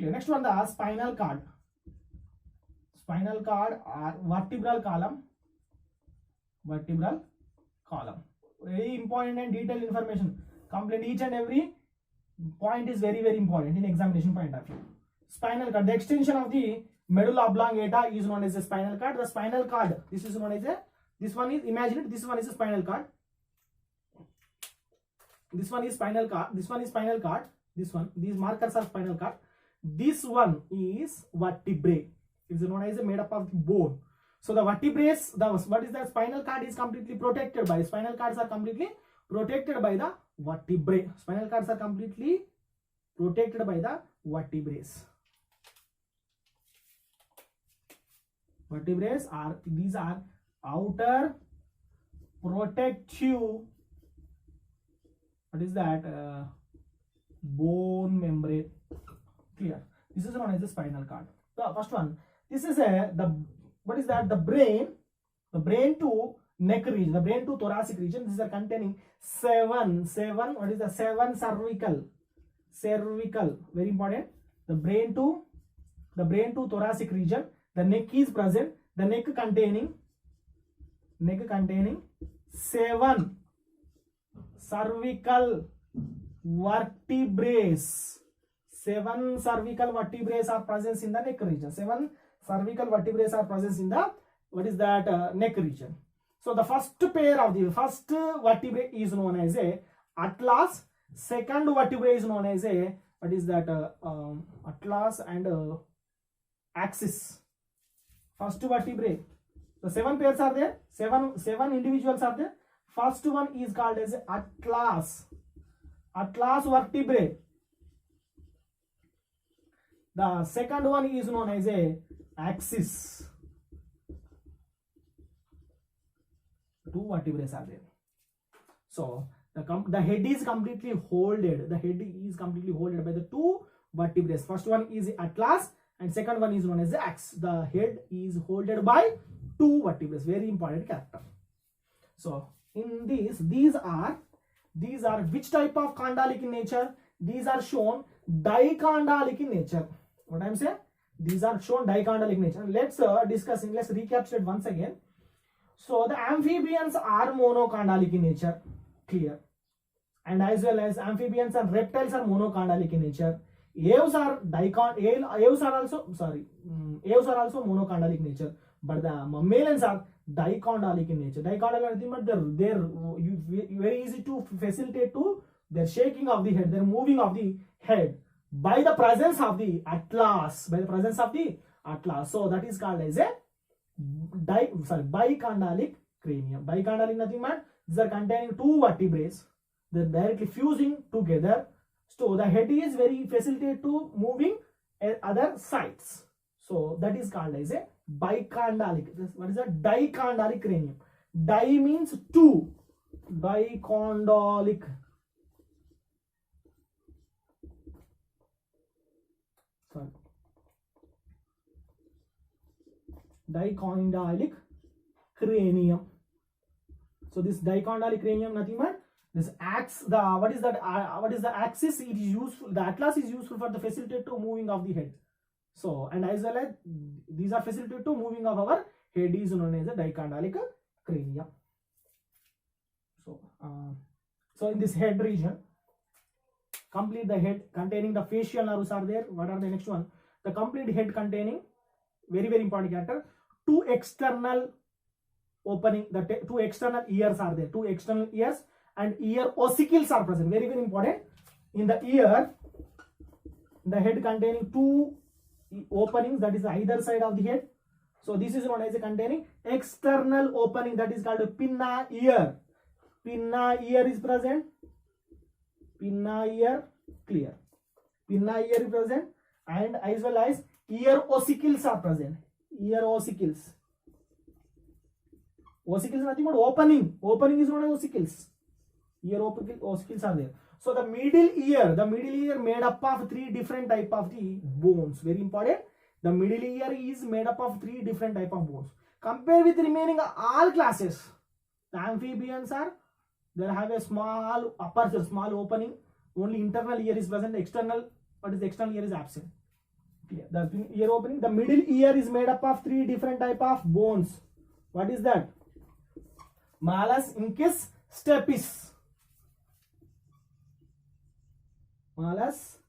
Clear. Next one, the spinal cord. Spinal cord or vertebral column. Vertebral column. Very important and detailed information. Complete each and every point is very important in examination point of view. Spinal cord. The extension of the medulla oblongata is known as a spinal cord. The spinal cord. This is known as a. This one is, imagine it. This one is a spinal cord. This one is spinal cord. This one is spinal cord. This one. These markers are spinal cord. This one is vertebrae. It is known as a made up of bone. So the vertebrae, what is that? Spinal cord is completely protected by. Spinal cords are completely protected by the vertebrae. Spinal cords are completely protected by the vertebrae. Vertebrae are, these are outer protective, what is that, bone membrane. Clear. This is known as the spinal cord. The first one, this is what is that? The brain to neck region, the brain to thoracic region. These are containing seven, what is the seven cervical, very important. The brain to thoracic region. The neck is present. The neck containing seven cervical vertebrae. Seven cervical vertebrae are present in the neck region. Seven cervical vertebrae are present in the, what is that, neck region. So the first pair of the first vertebrae is known as a atlas. Second vertebrae is known as a, what is that, atlas and axis. First vertebrae. The seven pairs are there. Seven individuals are there. First one is called as atlas. Atlas vertebrae. The second one is known as a axis. Two vertebrae are there. So the head is completely holded. The head is completely holded by the two vertebrae. First one is atlas and second one is known as the axis. The head is holded by two vertebrae. Very important character. So in these are which type of chondalic in nature? These are shown dichondalic in nature. What I am saying? These are shown dichondalic nature. Let's discussing. Let's recapitulate once again. So the amphibians are monochondalic in nature. Clear. And as well as amphibians and reptiles are monochondalic in nature. Aves are also monochondalic nature. But the mammalians are dichondalic in nature. Dichondalic, but they're very easy to facilitate to their shaking of the head, their moving of the head by the presence of the atlas. So that is called as a bichondalic cranium. Bichondalic nothing but these are containing two vertebrae. They're directly fusing together. So the head is very facilitated to moving other sides. So that is called as a bichondalic. What is a dichondalic cranium? Di means two. Dichondalic. Sorry. Dichondalic cranium. So this dichondalic cranium nothing but this axe. What is that? What is the axis? It is useful. The atlas is useful for the facilitate to moving of the head. So and as well as these are facilitated to moving of our head is known as a dichondalic cranium. So in this head region, complete the head containing the facial nerves are there. What are the next one? The complete head containing very important character. Two external opening. The two external ears are there. Two external ears and ear ossicles are present. Very important. In the ear, the head containing two openings, that is either side of the head. So this is known as a containing external opening, that is called a pinna ear. Pinna ear is present. Pinna ear, clear. Pinna ear is present and as well as ear ossicles are present. Ear ossicles. Ossicles is nothing but opening. Opening is known as ossicles. Ear ossicles are there. So the middle ear made up of three different type of the bones. Very important. The middle ear is made up of three different type of bones. Compare with remaining all classes. The amphibians are, they have a small aperture, small opening. Only internal ear is present. External, what is the external ear is absent. The ear opening. The middle ear is made up of 3 different type of bones. What is that? Malus, incus, stapes. Malus,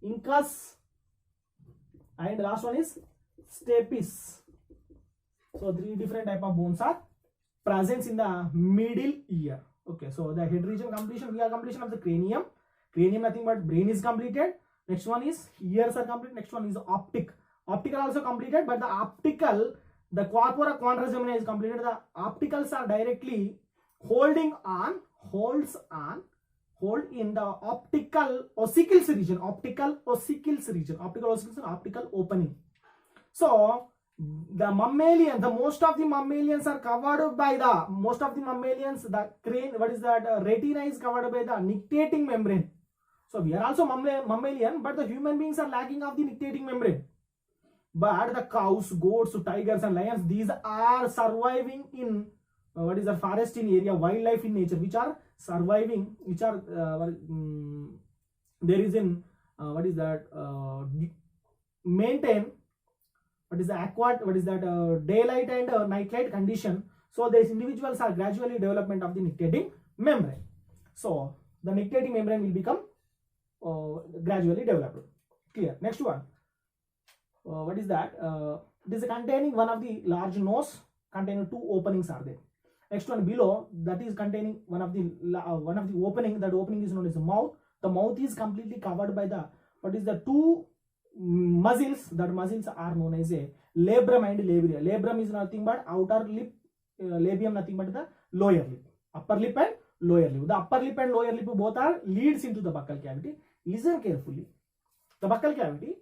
incus, and last one is stapes. So 3 different type of bones are present in the middle ear. Okay, so the head region completion, we are completion of the cranium. Cranium nothing but brain is completed. Next one is ears are complete. Next one is optic. Optical also completed, but the optical, the corpora quadragemina is completed. The opticals are directly hold in the optical ossicles region. Optical ossicles region. Optical ossicles and optical opening. So the mammalian, the most of the mammalians are covered by the the crane, what is that, retina is covered by the nictitating membrane. So we are also mammalian, but the human beings are lacking of the nictitating membrane. But the cows, goats, tigers and lions, these are surviving in what is the forest in area, wildlife in nature, which are surviving, which are there is in what is that, maintain what is the daylight and nightlight condition. So these individuals are gradually development of the nictitating membrane. So the nictitating membrane will become gradually developed. Clear. Next one, what is that? It is containing one of the large nose, containing 2 openings are there. Next one below, that is containing one of the opening. That opening is known as the mouth. The mouth is completely covered by the what is the 2 muscles. That muscles are known as a labrum and labia. Labrum is nothing but outer lip, labium nothing but the lower lip, upper lip and lower lip. The upper lip and lower lip both are leads into the buccal cavity. Listen carefully. The buccal cavity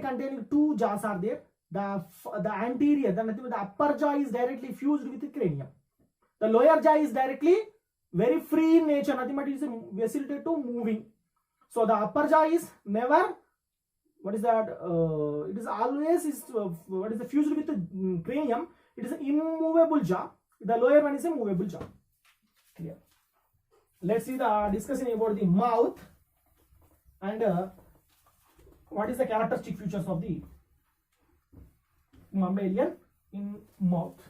containing 2 jaws are there. The anterior, the upper jaw is directly fused with the cranium. The lower jaw is directly very free in nature, nothing but it is facilitated to moving. So the upper jaw is never, what is that, it is always is what is the fused with the cranium. It is an immovable jaw. The lower one is a movable jaw. Clear. Let's see the discussion about the mouth and what is the characteristic features of the mammalian in mouth.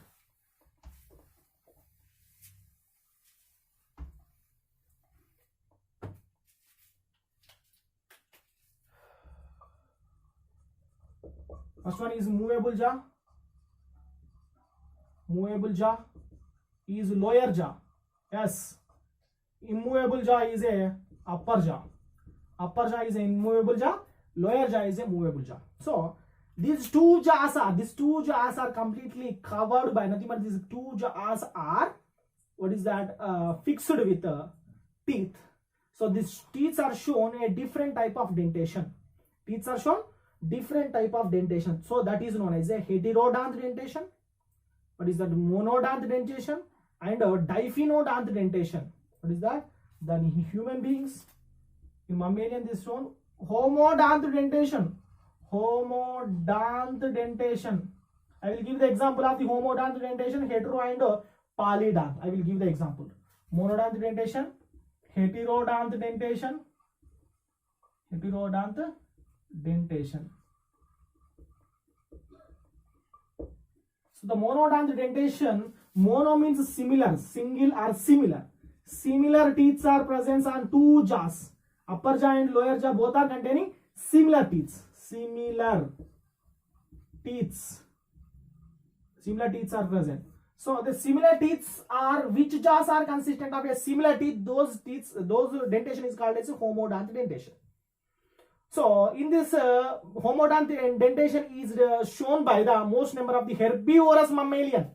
First one is movable jaw. Movable jaw is lower jaw. Yes. Immovable jaw is a upper jaw. Upper jaw is a immovable jaw. Lower jaw is a movable jaw. So these two jaws are completely covered by nothing but these 2 jaws are what is that, fixed with teeth. So these teeth are shown a different type of dentation. Teeth are shown different type of dentation. So that is known as a heterodont dentation. What is that? Monodont dentation and diphenodont dentation. What is that? The human beings, in mammalian, this shown homodont dentation. Homodont dentation. I will give the example of the homodont dentation, hetero and polydont. I will give the example. Monodont dentation, heterodont dentation, heterodont dentation. So the monodont dentation, mono means similar, single or similar. Similar teeth are present on 2 jaws. Upper jaw and lower jaw both are containing similar teeth. Similar teeth are present. So the similar teeth are, which jaws are consistent of a similar teeth, those dentation is called as a homodont dentation. So in this homodont dentation is shown by the most number of the herbivorous mammalian.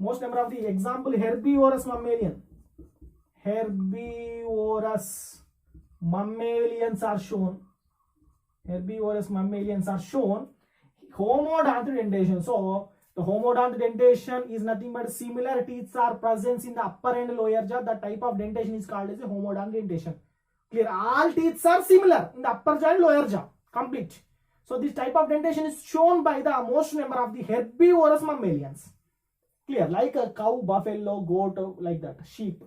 Most number of the example herbivorous mammalian. Herbivorous mammalians are shown. Herbivorous mammalians are shown homodont dentation. So the homodont dentation is nothing but similar teeth are present in the upper and lower jaw. The type of dentation is called as a homodont dentation. Clear? All teeth are similar in the upper jaw and lower jaw. Complete. So this type of dentation is shown by the most number of the herbivorous mammalians. Clear? Like a cow, buffalo, goat, like that, sheep.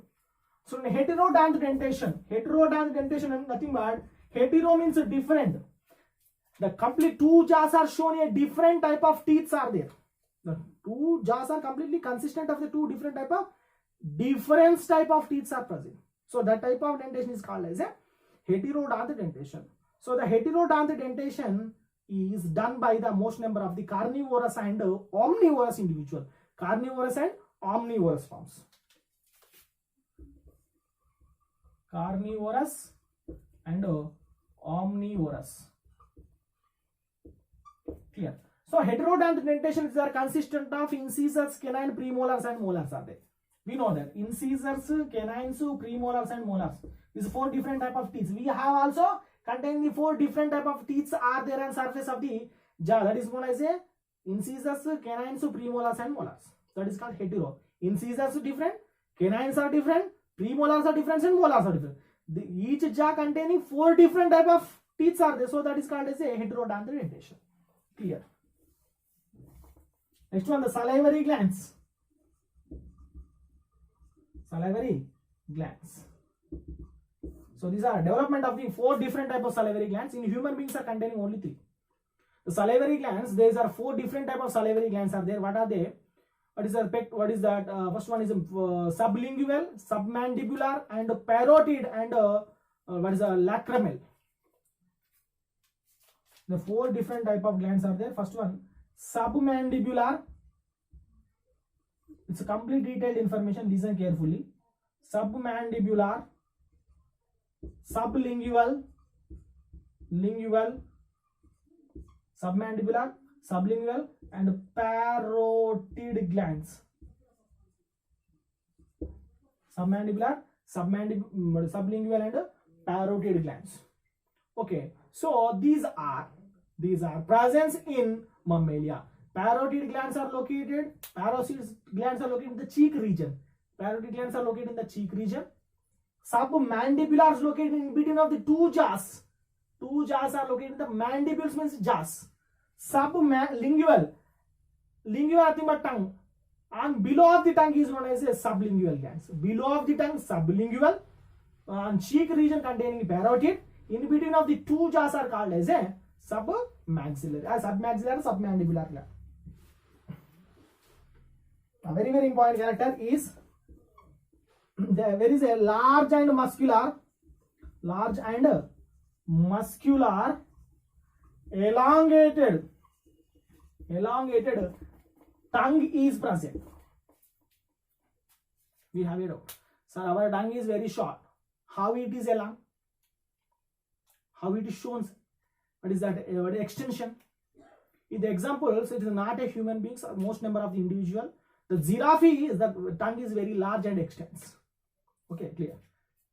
So heterodont dentation. Heterodont dentation is nothing but hetero means different. The complete two jaws are shown, a different type of teeth are there. The two jaws are completely consistent of the two different type of teeth are present. So that type of dentation is called as a heterodontal dentation. So the heterodontal dentation is done by the most number of the carnivorous and omnivorous individual. Carnivorous and omnivorous forms. Carnivorous and omnivorous. Clear. So heterodontal dentations are consistent of incisors, canine, premolars and molars are there. We know that incisors, canines, premolars and molars. These four different type of teeth. We have also contained the four different type of teeth are there on surface of the jaw. That is known as a incisors, canines, premolars and molars. That is called hetero. Incisors are different, canines are different, premolars are different and molars are different. Each jaw containing four different type of teeth are there. So that is called as a heterodontal dentation. Clear. Next one, the salivary glands. Salivary glands. So these are development of the four different type of salivary glands. In human beings are containing only three. The salivary glands, there are four different type of salivary glands are there. What are they? What is that? First one is sublingual, submandibular, and parotid, and what is lacrimal. The four different type of glands are there. First one, submandibular. It's a complete detailed information. Listen carefully. Submandibular, sublingual, lingual, submandibular, sublingual, and parotid glands. Submandibular, sublingual, and parotid glands. Okay, so these are present in mammalia. Parotid glands are located. Parotid glands are located in the cheek region. Parotid glands are located in the cheek region. Submandibular is located in between of the two jaws. Two jaws are located in the mandibles, means jaws. Sublingual, nothing but tongue, and below of the tongue is known as a sublingual glands. Below of the tongue, sublingual, and cheek region containing parotid. In between of the two jaws are called as a submaxillary, submandibular gland. A very important character is there is a large and muscular, elongated tongue is present. We have it out. Sir, our tongue is very short. How it is long? How it is shown? What is that? What is extension? In the examples, it is not a human being. Most number of the individual. The giraffe is the tongue is very large and extends. Okay, clear.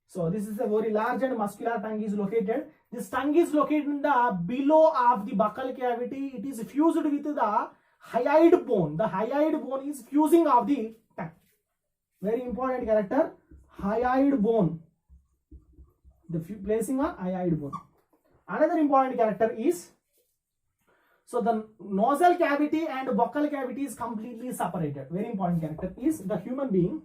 So this is a very large and muscular tongue is located. This tongue is located in the below of the buccal cavity. It is fused with the hyoid bone. The hyoid bone is fusing of the tongue. Very important character. Hyoid bone. The placing on hyoid bone. Another important character is, so the nasal cavity and buccal cavity is completely separated. Very important character is the human being.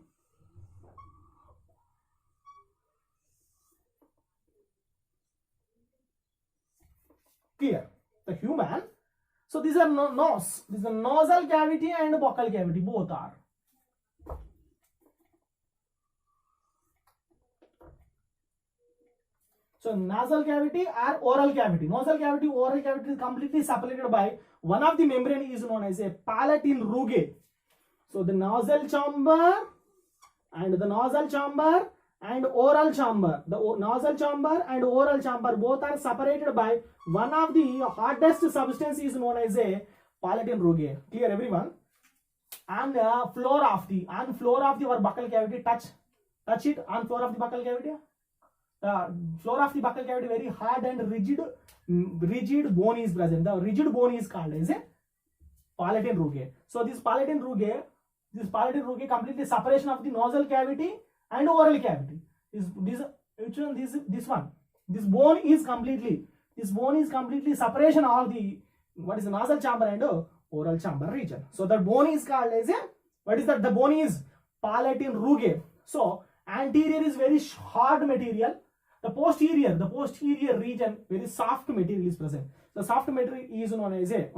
Clear. The human. So these are nose. This is the nasal cavity and buccal cavity. Both are. So nasal cavity or oral cavity. Nasal cavity, oral cavity is completely separated by one of the membrane is known as a palatine rugae. So the nasal chamber and oral chamber. The nasal chamber and oral chamber both are separated by one of the hardest substance is known as a palatine rugae. Clear, everyone? And floor of the our buccal cavity, touch it on floor of the buccal cavity. Floor of the buccal cavity very hard and rigid bone is present. The rigid bone is called as a palatine rugae. So this palatine rugae completely separation of the nasal cavity and oral cavity. This one. This bone is completely separation of the nasal chamber and oral chamber region. So that bone is called as a the bone is palatine rugae. So anterior is very hard material. the posterior region, very soft material is present. The soft material is known as a